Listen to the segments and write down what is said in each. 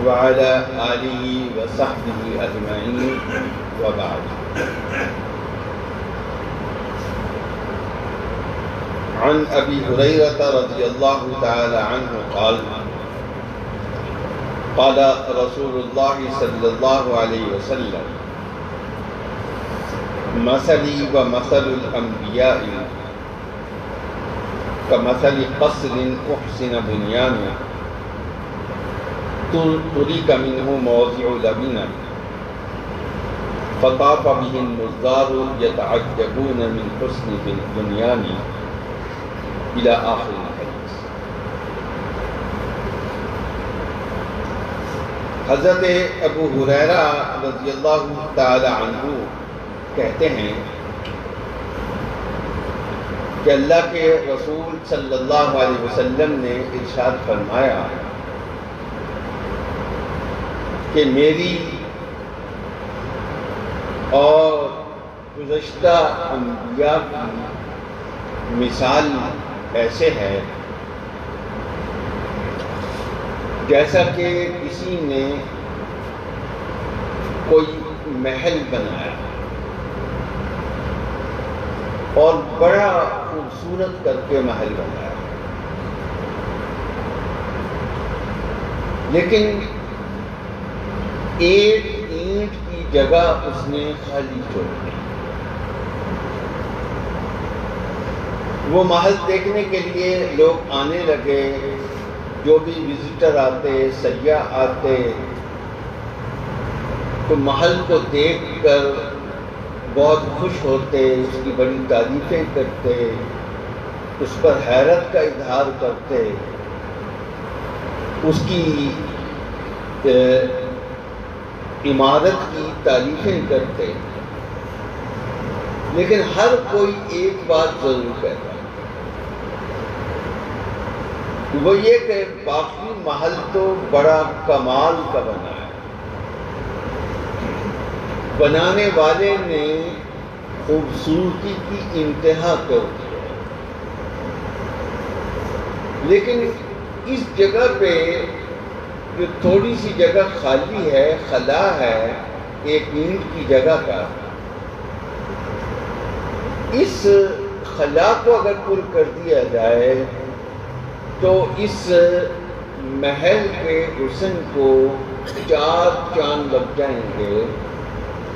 وعلى آله وصحبه أجمعين وبعد. عن أبي هريرة رضي الله تعالى عنه قال قال رسول الله صلى الله عليه وسلم مثلي ومثل الأنبياء كمثل قصر أحسن بنيانه ترك منه موضع لبنة فطاف به النظار يتعجبون من حسن البنيان إلى آخر الحديث. حضرت ابو ہریرہ رضی اللہ تعالی عنہ کہتے ہیں کہ اللہ کے رسول صلی اللہ علیہ وسلم نے ارشاد فرمایا کہ میری اور گزشتہ انبیاء کی مثال ایسے ہے جیسا کہ کسی نے کوئی محل بنایا اور بڑا خوبصورت کر کے محل بنایا، لیکن ایک اینٹ کی جگہ اس نے خالی چھوڑ دی. وہ محل دیکھنے کے لیے لوگ آنے لگے، جو بھی وزٹر آتے، سیاح آتے تو محل کو دیکھ کر بہت خوش ہوتے، اس کی بڑی تعریفیں کرتے، اس پر حیرت کا اظہار کرتے، اس کی عمارت کی تعریفیں کرتے. لیکن ہر کوئی ایک بات ضرور کہتا، وہ یہ کہ باقی محل تو بڑا کمال کا بنا ہے، بنانے والے نے خوبصورتی کی انتہا کر دی ہے، لیکن اس جگہ پہ جو تھوڑی سی جگہ خالی ہے، خلا ہے ایک اینٹ کی جگہ کا، اس خلا کو اگر پر کر دیا جائے تو اس محل کے حسن کو 4 چاند لگ جائیں گے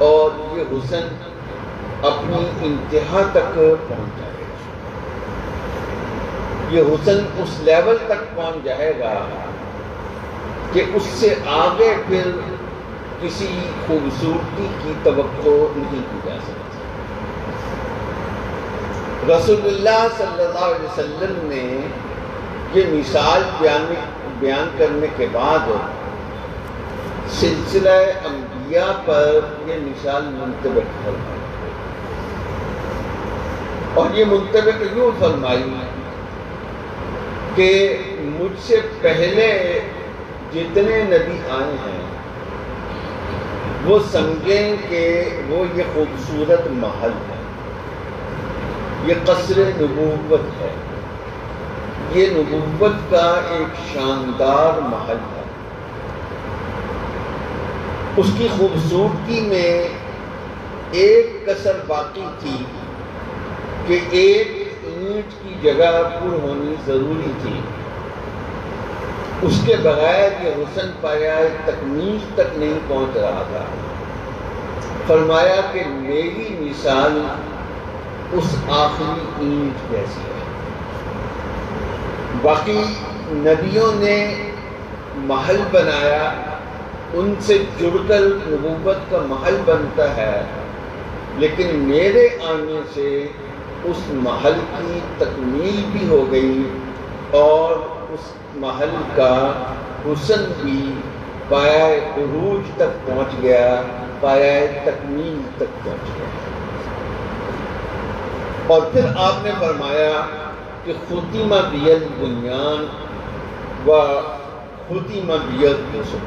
اور یہ حسن اپنی انتہا تک پہنچ جائے گا. یہ حسن اس لیول تک پہنچ جائے گا کہ اس سے آگے پھر کسی خوبصورتی کی توقع نہیں کی جا سکتی. رسول اللہ صلی اللہ علیہ وسلم نے یہ مثال بیان کرنے کے بعد سلسلہ انبیاء پر یہ مثال منطبق فرمائی، اور یہ منطبق یوں فرمائی کہ مجھ سے پہلے جتنے نبی آئے ہیں وہ سمجھیں کہ وہ یہ خوبصورت محل ہے، یہ قصر نبوت ہے، یہ نبوت کا ایک شاندار محل ہے. اس کی خوبصورتی میں ایک کسر باقی تھی کہ ایک اینٹ کی جگہ پر ہونی ضروری تھی، اس کے بغیر یہ حسن پایا تکمیل تک نہیں پہنچ رہا تھا. فرمایا کہ میری مثال اس آخری اینٹ جیسی ہے. باقی نبیوں نے محل بنایا، ان سے جڑ کر نبوت کا محل بنتا ہے، لیکن میرے آنے سے اس محل کی تکمیل بھی ہو گئی اور اس محل کا حسن بھی پایۂ عروج تک پہنچ گیا، پایۂ تکمیل تک پہنچ گیا. اور پھر آپ نے فرمایا کہ ختم بی البنیان و ختم بی الرسل،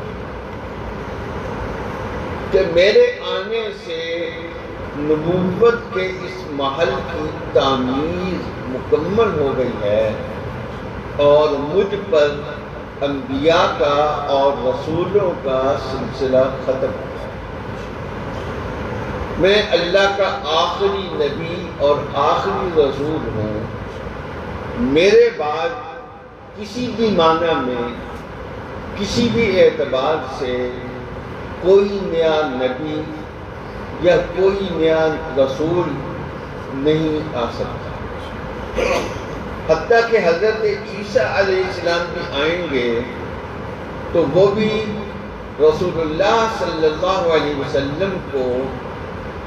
کہ میرے آنے سے نبوت کے اس محل کی تعمیر مکمل ہو گئی ہے اور مجھ پر انبیاء کا اور رسولوں کا سلسلہ ختم ہو گیا۔ میں اللہ کا آخری نبی اور آخری رسول ہوں۔ میرے بعد کسی بھی معنی میں، کسی بھی اعتبار سے کوئی نیا نبی یا کوئی نیا رسول نہیں آ سکتا۔ حتیٰ کہ حضرت عیسیٰ علیہ السلام بھی آئیں گے تو وہ بھی رسول اللہ صلی اللہ علیہ وسلم کو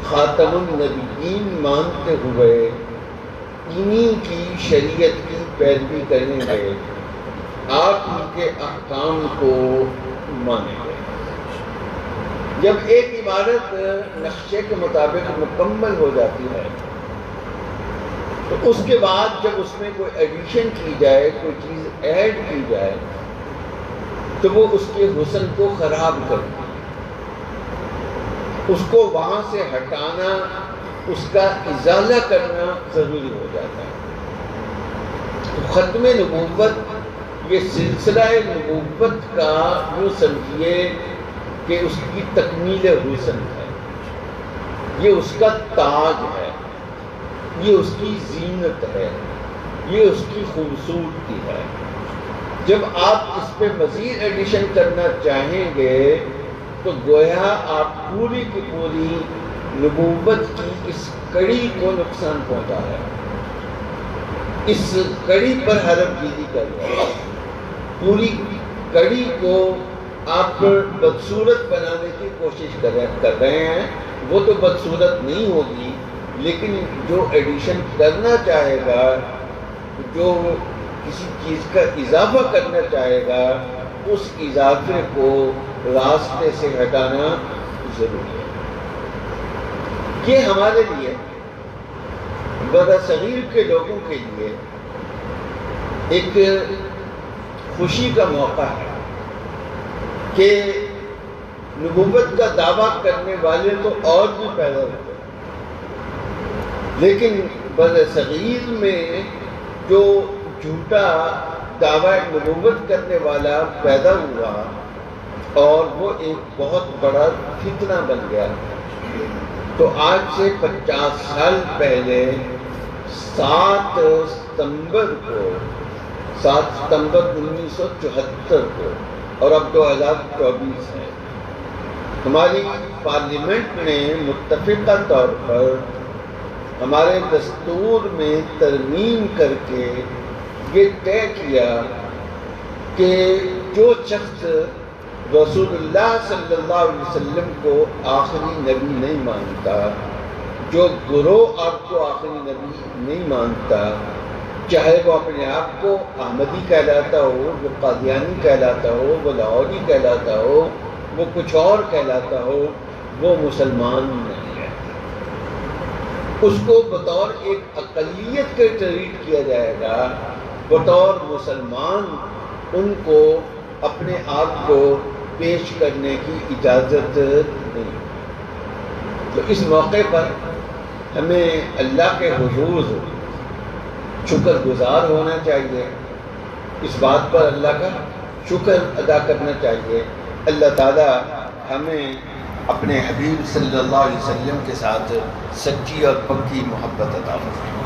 خاتم النبیین مانتے ہوئے انہی کی شریعت کی پیروی کریں گے، آپ ان کے احکام کو مانیں گے۔ جب ایک عبادت نقشے کے مطابق مکمل ہو جاتی ہے تو اس کے بعد جب اس میں کوئی ایڈیشن کی جائے، کوئی چیز ایڈ کی جائے تو وہ اس کے حسن کو خراب کرتی ہے۔ اس کو وہاں سے ہٹانا، اس کا ازالہ کرنا ضروری ہو جاتا ہے۔ تو ختم نبوت یہ سلسلہ نبوت کا یوں سمجھیے کہ اس کی تکمیل حسن ہے، یہ اس کا تاج ہے، یہ اس کی زینت ہے، یہ اس کی خوبصورتی ہے۔ جب آپ اس پہ مزید ایڈیشن کرنا چاہیں گے تو گویا آپ پوری کی پوری نبوت کی اس کڑی کو نقصان پہنچا رہے ہیں، اس کڑی پر حرف گیری کر رہے ہیں، پوری کڑی کو آپ بدصورت بنانے کی کوشش کر رہے ہیں۔ وہ تو بدصورت نہیں ہوگی، لیکن جو ایڈیشن کرنا چاہے گا، جو کسی چیز کا اضافہ کرنا چاہے گا، اس اضافے کو راستے سے ہٹانا ضروری ہے۔ یہ ہمارے لیے، برصغیر کے لوگوں کے لیے ایک خوشی کا موقع ہے کہ نبوت کا دعویٰ کرنے والے تو اور بھی پیدا ہوتے ہیں، لیکن برصغیر میں جو جھوٹا دعویٰ نبوت کرنے والا پیدا ہوا اور وہ ایک بہت بڑا فتنہ بن گیا، تو آج سے 50 سال پہلے 7 ستمبر 1974 کو، اور اب 2024 ہے، ہماری پارلیمنٹ نے متفقہ طور پر ہمارے دستور میں ترمیم کر کے یہ طے کیا کہ جو شخص رسول اللہ صلی اللہ علیہ وسلم کو آخری نبی نہیں مانتا، جو گروہ آپ کو آخری نبی نہیں مانتا، چاہے وہ اپنے آپ کو احمدی کہلاتا ہو، وہ قادیانی کہلاتا ہو، وہ لاہوری کہلاتا ہو، وہ کچھ اور کہلاتا ہو، وہ مسلمان نہیں ہے۔ اس کو بطور ایک اقلیت کے ٹریٹ کیا جائے گا، بطور مسلمان ان کو اپنے آپ کو پیش کرنے کی اجازت نہیں۔ تو اس موقع پر ہمیں اللہ کے حضور شکر گزار ہونا چاہیے، اس بات پر اللہ کا شکر ادا کرنا چاہیے۔ اللہ تعالیٰ ہمیں اپنے حبیب صلی اللہ علیہ وسلم کے ساتھ سچی اور پکی محبت عطا فرمائے۔